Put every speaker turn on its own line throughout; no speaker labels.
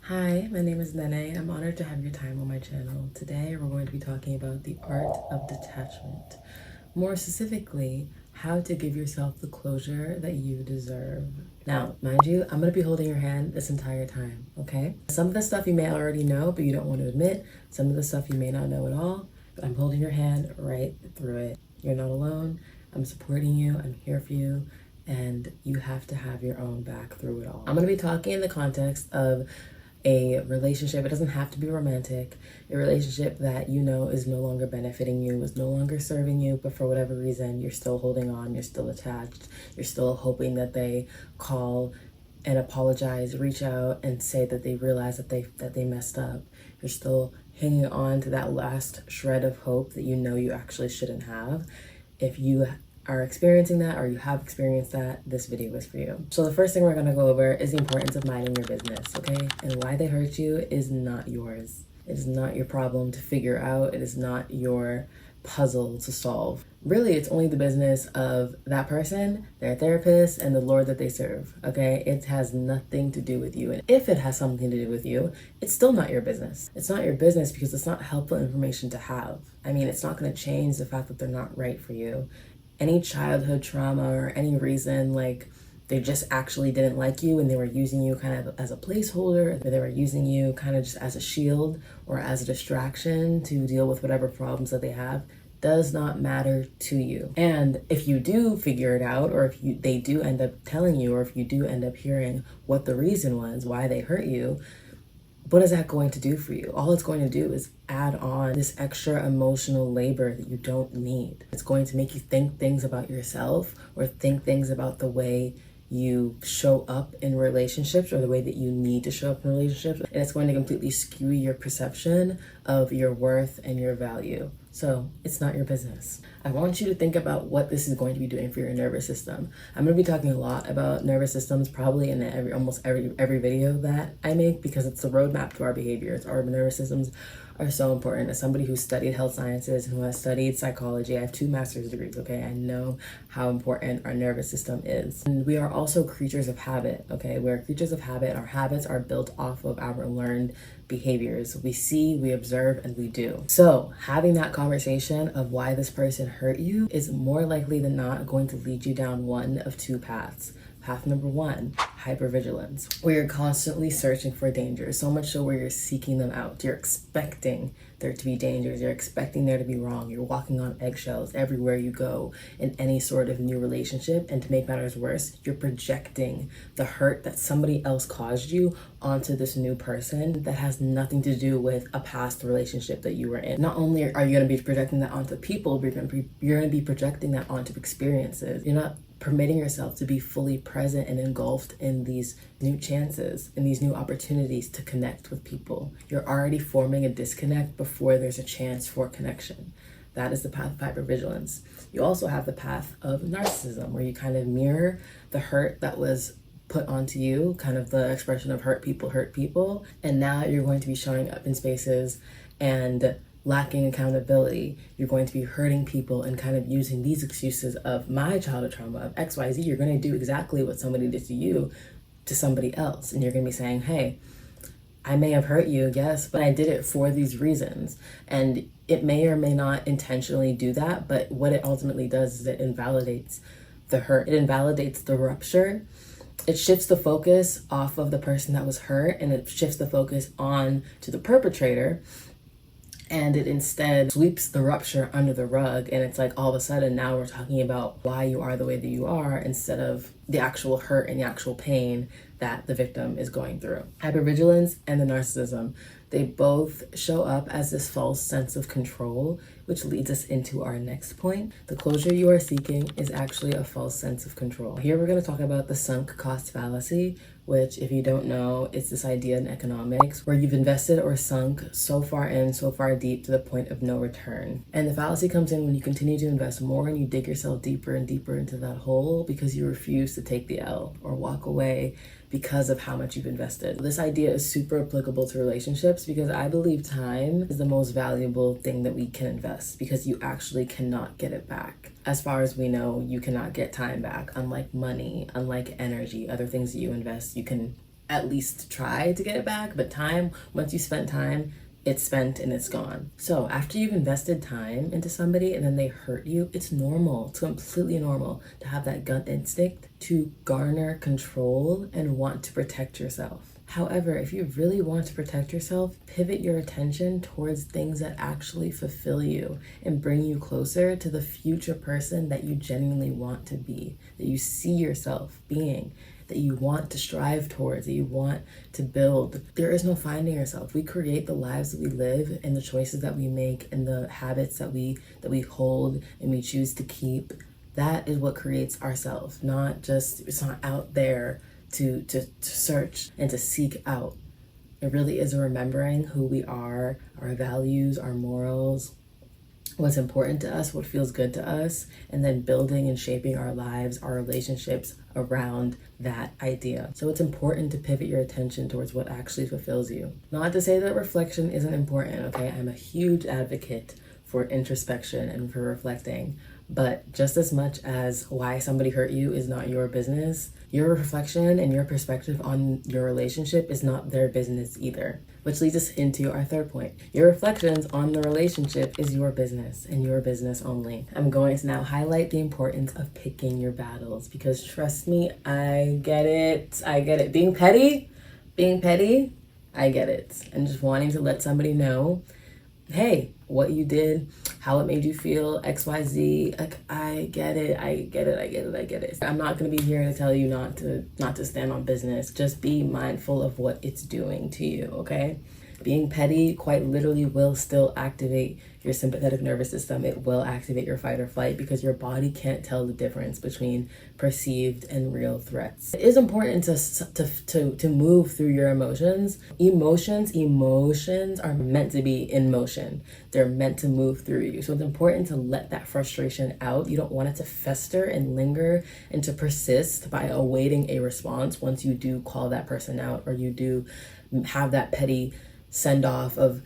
Hi, my name is Nene. I'm honored to have your time on my channel. Today we're going to be talking about the art of detachment. More specifically, how to give yourself the closure that you deserve. Now, mind you, I'm going to be holding your hand this entire time, okay? Some of the stuff you may already know, but you don't want to admit. Some of the stuff you may not know at all, but I'm holding your hand right through it. You're not alone. I'm supporting you. I'm here for you. And you have to have your own back through it all. I'm going to be talking in the context of a relationship. It doesn't have to be romantic. A relationship that you know is no longer benefiting you, is no longer serving you, but for whatever reason you're still holding on, you're still attached, you're still hoping that they call and apologize, reach out and say that they realize that they messed up. You're still hanging on to that last shred of hope that you know you actually shouldn't have. If you are experiencing that or you have experienced that, this video is for you. So the first thing we're going to go over is the importance of minding your business, okay? And why they hurt you is not yours. It is not your problem to figure out. It is not your puzzle to solve. Really, it's only the business of that person, their therapist, and the Lord that they serve, okay? It has nothing to do with you. And if it has something to do with you, it's still not your business. It's not your business because it's not helpful information to have. I mean, it's not going to change the fact that they're not right for you. Any childhood trauma or any reason, like they just actually didn't like you and they were using you kind of as a placeholder, or they were using you kind of just as a shield or as a distraction to deal with whatever problems that they have, does not matter to you. And if you do figure it out, or if they do end up telling you, or if you do end up hearing what the reason was, why they hurt you, what is that going to do for you? All it's going to do is add on this extra emotional labor that you don't need. It's going to make you think things about yourself or think things about the way you show up in relationships or the way that you need to show up in relationships. And it's going to completely skew your perception of your worth and your value. So it's not your business. I want you to think about what this is going to be doing for your nervous system. I'm going to be talking a lot about nervous systems probably in almost every video that I make, because it's the roadmap to our behaviors. Our nervous systems are so important. As somebody who studied health sciences and who has studied psychology, I have 2 master's degrees, okay? I know how important our nervous system is. And we are also creatures of habit, okay? We're creatures of habit. Our habits are built off of our learned behaviors. We see, we observe, and we do. So having that conversation of why this person hurt you is more likely than not going to lead you down one of 2 paths. Path number 1, hypervigilance, where you're constantly searching for danger, so much so where you're seeking them out. You're expecting there to be dangers. You're expecting there to be wrong. You're walking on eggshells everywhere you go in any sort of new relationship. And to make matters worse, you're projecting the hurt that somebody else caused you onto this new person that has nothing to do with a past relationship that you were in. Not only are you going to be projecting that onto people, but you're going to be projecting that onto experiences. You're not permitting yourself to be fully present and engulfed in these new chances, in these new opportunities to connect with people. You're already forming a disconnect before there's a chance for connection. That is the path of hypervigilance. You also have the path of narcissism, where you kind of mirror the hurt that was put onto you, kind of the expression of hurt people, and now you're going to be showing up in spaces and lacking accountability. You're going to be hurting people and kind of using these excuses of my childhood trauma of XYZ. You're going to do exactly what somebody did to you to somebody else. And you're going to be saying, hey, I may have hurt you, yes, but I did it for these reasons. And it may or may not intentionally do that, but what it ultimately does is it invalidates the hurt. It invalidates the rupture. It shifts the focus off of the person that was hurt, and it shifts the focus on to the perpetrator. And it instead sweeps the rupture under the rug. And it's like all of a sudden now we're talking about why you are the way that you are instead of the actual hurt and the actual pain that the victim is going through. Hypervigilance and the narcissism, they both show up as this false sense of control, which leads us into our next point. The closure you are seeking is actually a false sense of control. Here we're going to talk about the sunk cost fallacy, which, if you don't know, it's this idea in economics where you've invested or sunk so far in, so far deep to the point of no return. And the fallacy comes in when you continue to invest more and you dig yourself deeper and deeper into that hole because you refuse to take the L or walk away because of how much you've invested. This idea is super applicable to relationships because I believe time is the most valuable thing that we can invest because you actually cannot get it back. As far as we know, you cannot get time back. Unlike money, unlike energy, other things that you invest, you can at least try to get it back. But time, once you spent time, it's spent and it's gone. So after you've invested time into somebody and then they hurt you, it's normal, it's completely normal to have that gut instinct to garner control and want to protect yourself. However, if you really want to protect yourself, pivot your attention towards things that actually fulfill you and bring you closer to the future person that you genuinely want to be, that you see yourself being, that you want to strive towards, that you want to build. There is no finding yourself. We create the lives that we live and the choices that we make and the habits that we hold and we choose to keep. That is what creates ourselves, not just, it's not out there to search and to seek out. It really is a remembering who we are, our values, our morals, what's important to us, what feels good to us, and then building and shaping our lives, our relationships around that idea. So it's important to pivot your attention towards what actually fulfills you. Not to say that reflection isn't important, okay? I'm a huge advocate for introspection and for reflecting, but just as much as why somebody hurt you is not your business, your reflection and your perspective on your relationship is not their business either. Which leads us into our third point. Your reflections on the relationship is your business and your business only. I'm going to now highlight the importance of picking your battles because trust me, I get it. I get it. Being petty, I get it. And just wanting to let somebody know, hey, what you did, how it made you feel, XYZ, like I get it. I'm not gonna be here to tell you not to stand on business. Just be mindful of what it's doing to you, okay? Being petty quite literally will still activate your sympathetic nervous system. It will activate your fight or flight because your body can't tell the difference between perceived and real threats. It is important to move through your emotions. Emotions are meant to be in motion. They're meant to move through you. So it's important to let that frustration out. You don't want it to fester and linger and to persist by awaiting a response once you do call that person out or you do have that petty send off of,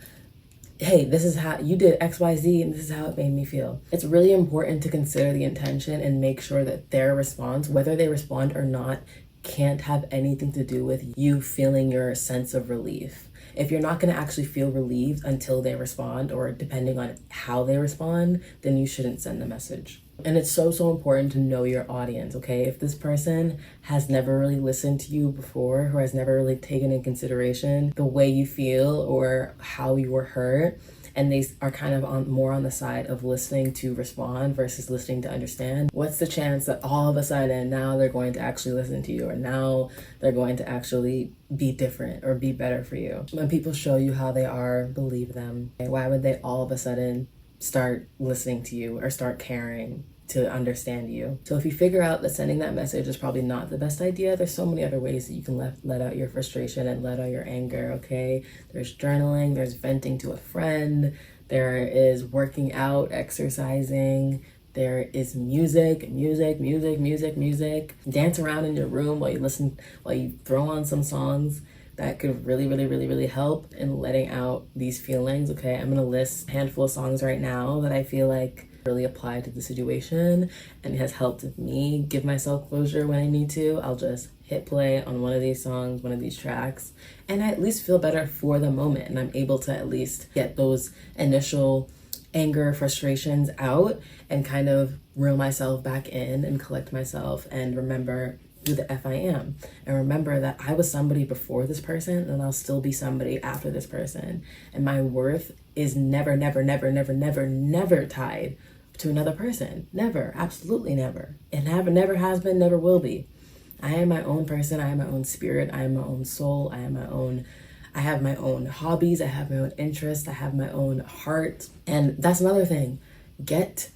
hey, this is how you did XYZ and this is how it made me feel. It's really important to consider the intention and make sure that their response, whether they respond or not, can't have anything to do with you feeling your sense of relief. If you're not going to actually feel relieved until they respond, or depending on how they respond, then you shouldn't send the message. And it's so important to know your audience, okay? If this person has never really listened to you before, or has never really taken in consideration the way you feel or how you were hurt, and they are kind of more on the side of listening to respond versus listening to understand, what's the chance that all of a sudden now they're going to actually listen to you, or now they're going to actually be different or be better for you? When people show you how they are, believe them. Why would they all of a sudden start listening to you or start caring to understand you? So if you figure out that sending that message is probably not the best idea, there's so many other ways that you can let out your frustration and let out your anger, okay? There's journaling, there's venting to a friend, there is working out, exercising, there is music. Dance around in your room while you throw on some songs. That could really help in letting out these feelings, okay? I'm gonna list a handful of songs right now that I feel like really apply to the situation and has helped me give myself closure when I need to. I'll just hit play on one of these songs, one of these tracks, and I at least feel better for the moment, and I'm able to at least get those initial anger, frustrations out and kind of reel myself back in and collect myself and remember who the F I am, and remember that I was somebody before this person and I'll still be somebody after this person, and my worth is never tied to another person. Never, absolutely never. It never has been, never will be. I am my own person. I am my own spirit. I am my own soul. I have my own hobbies. I have my own interests. I have my own heart. And that's another thing. Get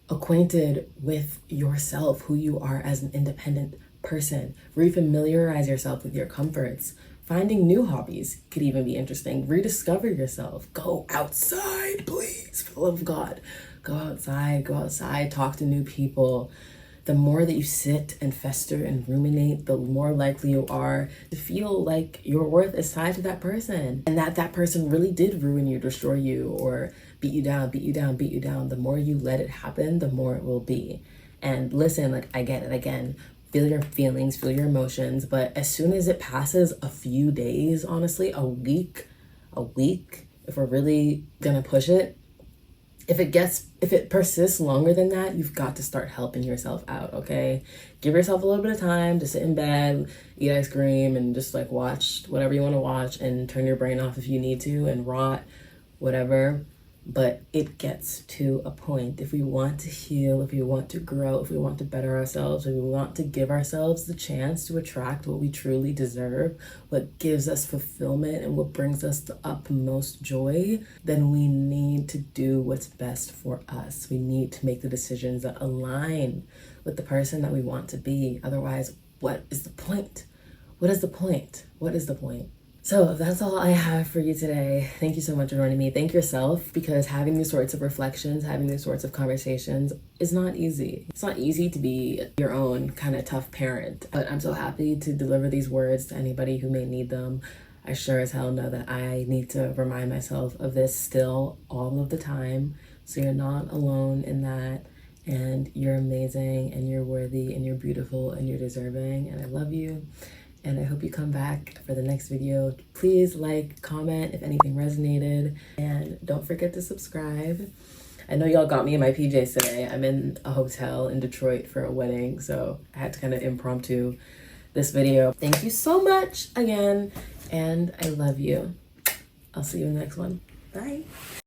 acquainted with yourself, who you are as an independent person. Refamiliarize yourself with your comforts. Finding new hobbies could even be interesting. Rediscover yourself. Go outside, please, for the love of God. Go outside, talk to new people. The more that you sit and fester and ruminate, the more likely you are to feel like your worth is tied to that person, and that person really did ruin you, destroy you, or beat you down. The more you let it happen, the more it will be. And listen, like, I get it again. feel your feelings, feel your emotions. But as soon as it passes a few days, honestly, a week, if we're really gonna push it, if it persists longer than that, you've got to start helping yourself out, okay? Give yourself a little bit of time to sit in bed, eat ice cream, and just like watch whatever you want to watch and turn your brain off if you need to and rot, whatever. But it gets to a point. If we want to heal, if we want to grow, if we want to better ourselves, if we want to give ourselves the chance to attract what we truly deserve, what gives us fulfillment and what brings us the utmost joy, then we need to do what's best for us. We need to make the decisions that align with the person that we want to be. Otherwise, what is the point? What is the point? What is the point? So that's all I have for you today. Thank you so much for joining me. Thank yourself, because having these sorts of reflections, having these sorts of conversations is not easy. It's not easy to be your own kind of tough parent, but I'm so happy to deliver these words to anybody who may need them. I sure as hell know that I need to remind myself of this still all of the time. So you're not alone in that, and you're amazing and you're worthy and you're beautiful and you're deserving, and I love you. And I hope you come back for the next video. Please like, comment if anything resonated, and don't forget to subscribe. I know y'all got me in my PJs today. I'm in a hotel in Detroit for a wedding, so I had to kind of impromptu this video. Thank you so much again, and I love you. I'll see you in the next one. Bye.